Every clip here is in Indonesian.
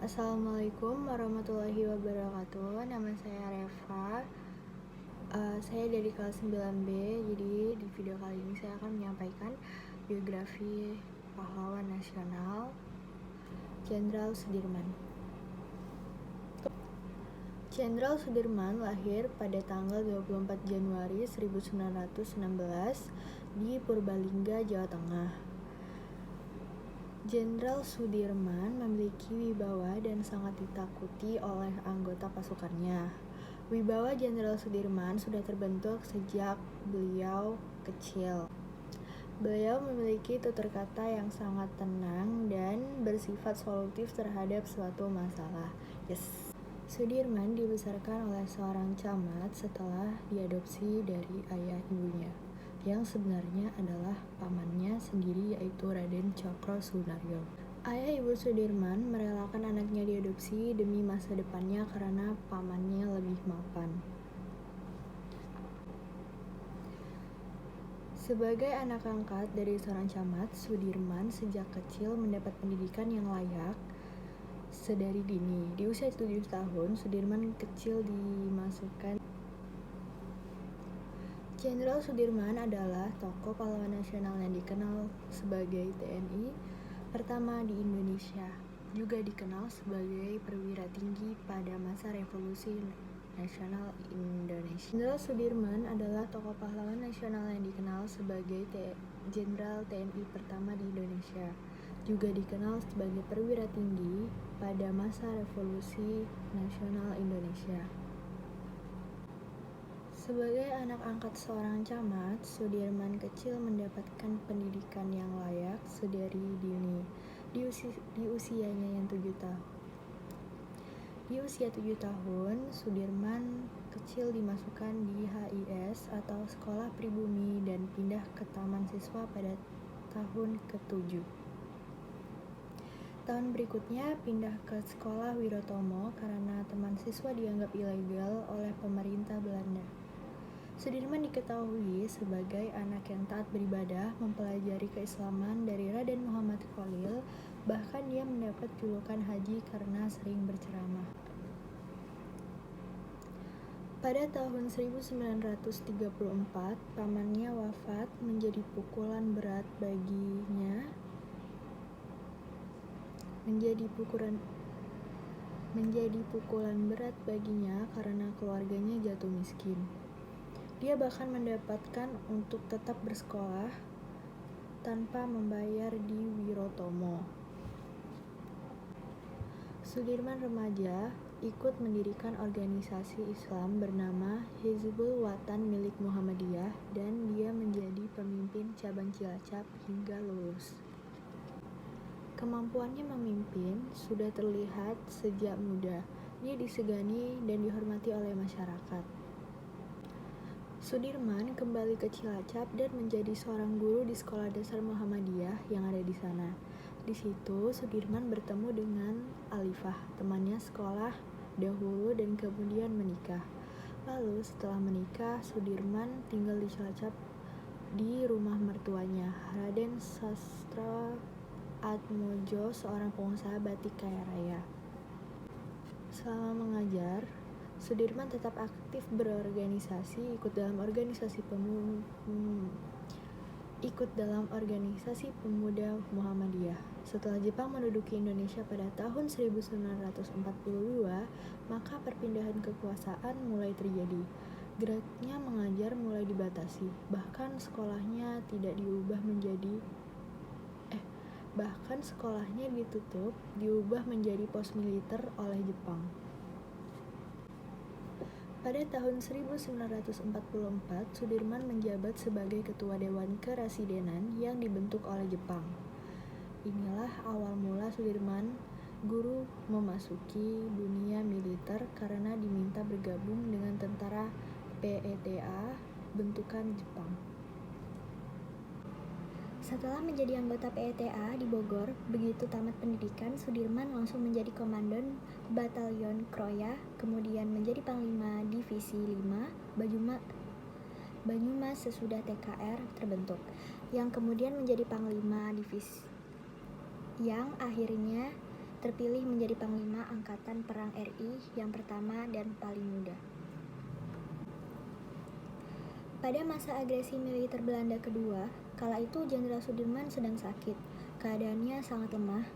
Assalamualaikum warahmatullahi wabarakatuh. Nama saya Reva. Saya dari kelas 9B. Jadi di video kali ini saya akan menyampaikan biografi pahlawan nasional Jenderal Sudirman. Jenderal Sudirman lahir pada tanggal 24 Januari 1916 di Purbalingga, Jawa Tengah. Jenderal Sudirman memiliki wibawa dan sangat ditakuti oleh anggota pasukannya. Wibawa Jenderal Sudirman sudah terbentuk sejak beliau kecil. Beliau memiliki tutur kata yang sangat tenang dan bersifat solutif terhadap suatu masalah. Sudirman dibesarkan oleh seorang camat setelah diadopsi dari ayah ibunya, yang sebenarnya adalah pamannya sendiri, yaitu Raden Cokro Sunaryo. Ayah ibu Sudirman merelakan anaknya diadopsi demi masa depannya karena pamannya lebih mapan. Sebagai anak angkat dari seorang camat, Sudirman sejak kecil mendapat pendidikan yang layak sedari dini. Di usia 7 tahun, Sudirman kecil dimasukkan. Jenderal Sudirman adalah tokoh pahlawan nasional yang dikenal sebagai TNI pertama di Indonesia, juga dikenal sebagai perwira tinggi pada masa Revolusi Nasional Indonesia. Jenderal Sudirman adalah tokoh pahlawan nasional yang dikenal sebagai Jenderal TNI pertama di Indonesia, juga dikenal sebagai perwira tinggi pada masa Revolusi Nasional Indonesia. Sebagai anak angkat seorang camat, Sudirman kecil mendapatkan pendidikan yang layak sedari dini. Di usianya yang 7 tahun. Di usia 7 tahun, Sudirman kecil dimasukkan di HIS atau Sekolah Pribumi dan pindah ke Taman Siswa pada tahun ke-7. Tahun berikutnya pindah ke Sekolah Wirotomo karena Taman Siswa dianggap ilegal oleh pemerintah Belanda. Sudirman diketahui sebagai anak yang taat beribadah, mempelajari keislaman dari Raden Muhammad Khalil, bahkan dia mendapat julukan Haji karena sering berceramah. Pada tahun 1934, pamannya wafat menjadi pukulan berat baginya karena keluarganya jatuh miskin. Dia bahkan mendapatkan untuk tetap bersekolah tanpa membayar di Wirotomo. Sudirman remaja ikut mendirikan organisasi Islam bernama Hizbul Wathan milik Muhammadiyah dan dia menjadi pemimpin cabang Cilacap hingga lulus. Kemampuannya memimpin sudah terlihat sejak muda. Dia disegani dan dihormati oleh masyarakat. Sudirman kembali ke Cilacap dan menjadi seorang guru di Sekolah Dasar Muhammadiyah yang ada di sana. Di situ Sudirman bertemu dengan Alifah, temannya sekolah dahulu, dan kemudian menikah. Lalu setelah menikah, Sudirman tinggal di Cilacap di rumah mertuanya, Raden Sastra Atmojo, seorang pengusaha batik kaya raya. Selama mengajar, Sudirman tetap aktif berorganisasi, ikut dalam organisasi pemuda Muhammadiyah. Setelah Jepang menduduki Indonesia pada tahun 1942, maka perpindahan kekuasaan mulai terjadi. Geraknya mengajar mulai dibatasi, bahkan sekolahnya ditutup, diubah menjadi pos militer oleh Jepang. Pada tahun 1944, Sudirman menjabat sebagai Ketua Dewan Kerasidenan yang dibentuk oleh Jepang. Inilah awal mula Sudirman guru memasuki dunia militer karena diminta bergabung dengan tentara PETA bentukan Jepang. Setelah menjadi anggota PETA di Bogor, begitu tamat pendidikan, Sudirman langsung menjadi komandan Batalion Kroya, kemudian menjadi Panglima Divisi 5 Banyumas sesudah TKR terbentuk, yang kemudian menjadi Panglima Divisi, yang akhirnya terpilih menjadi Panglima Angkatan Perang RI yang pertama dan paling muda. Pada masa agresi militer Belanda kedua, kala itu Jenderal Sudirman sedang sakit. Keadaannya sangat lemah,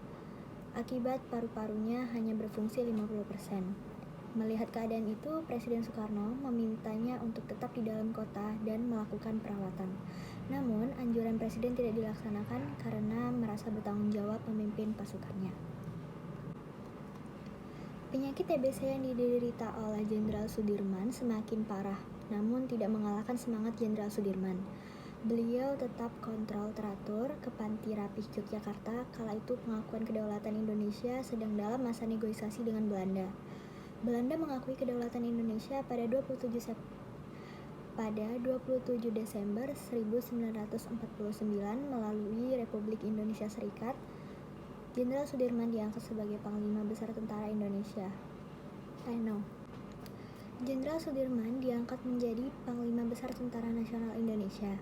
akibat paru-parunya hanya berfungsi 50%. Melihat keadaan itu, Presiden Soekarno memintanya untuk tetap di dalam kota dan melakukan perawatan. Namun, anjuran Presiden tidak dilaksanakan karena merasa bertanggung jawab memimpin pasukannya. Penyakit TBC yang diderita oleh Jenderal Sudirman semakin parah, namun tidak mengalahkan semangat Jenderal Sudirman. Beliau tetap kontrol teratur ke Panti Rapih Yogyakarta kala itu pengakuan kedaulatan Indonesia sedang dalam masa negosiasi dengan Belanda. Belanda mengakui kedaulatan Indonesia pada 27 Desember 1949 melalui Republik Indonesia Serikat. Jenderal Sudirman diangkat sebagai Panglima Besar Tentara Indonesia. Jenderal Sudirman diangkat menjadi Panglima Besar Tentara Nasional Indonesia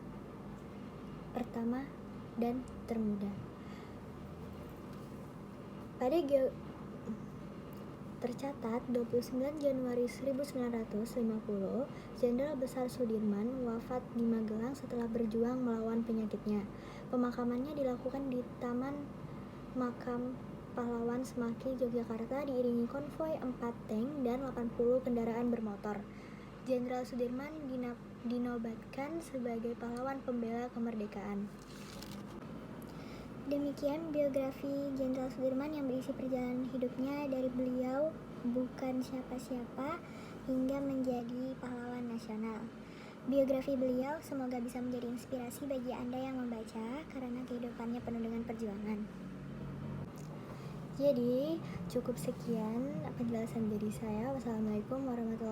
pertama dan termuda. Tercatat 29 Januari 1950, Jenderal Besar Sudirman wafat di Magelang setelah berjuang melawan penyakitnya. Pemakamannya dilakukan di Taman Makam Pahlawan Semaki, Yogyakarta diiringi konvoi 4 tank dan 80 kendaraan bermotor. Jenderal Sudirman dinobatkan sebagai pahlawan pembela kemerdekaan. Demikian biografi Jenderal Sudirman yang berisi perjalanan hidupnya dari beliau bukan siapa-siapa hingga menjadi pahlawan nasional. Biografi beliau semoga bisa menjadi inspirasi bagi Anda yang membaca karena kehidupannya penuh dengan perjuangan. Jadi, cukup sekian penjelasan dari saya. Wassalamualaikum warahmatullahi wabarakatuh.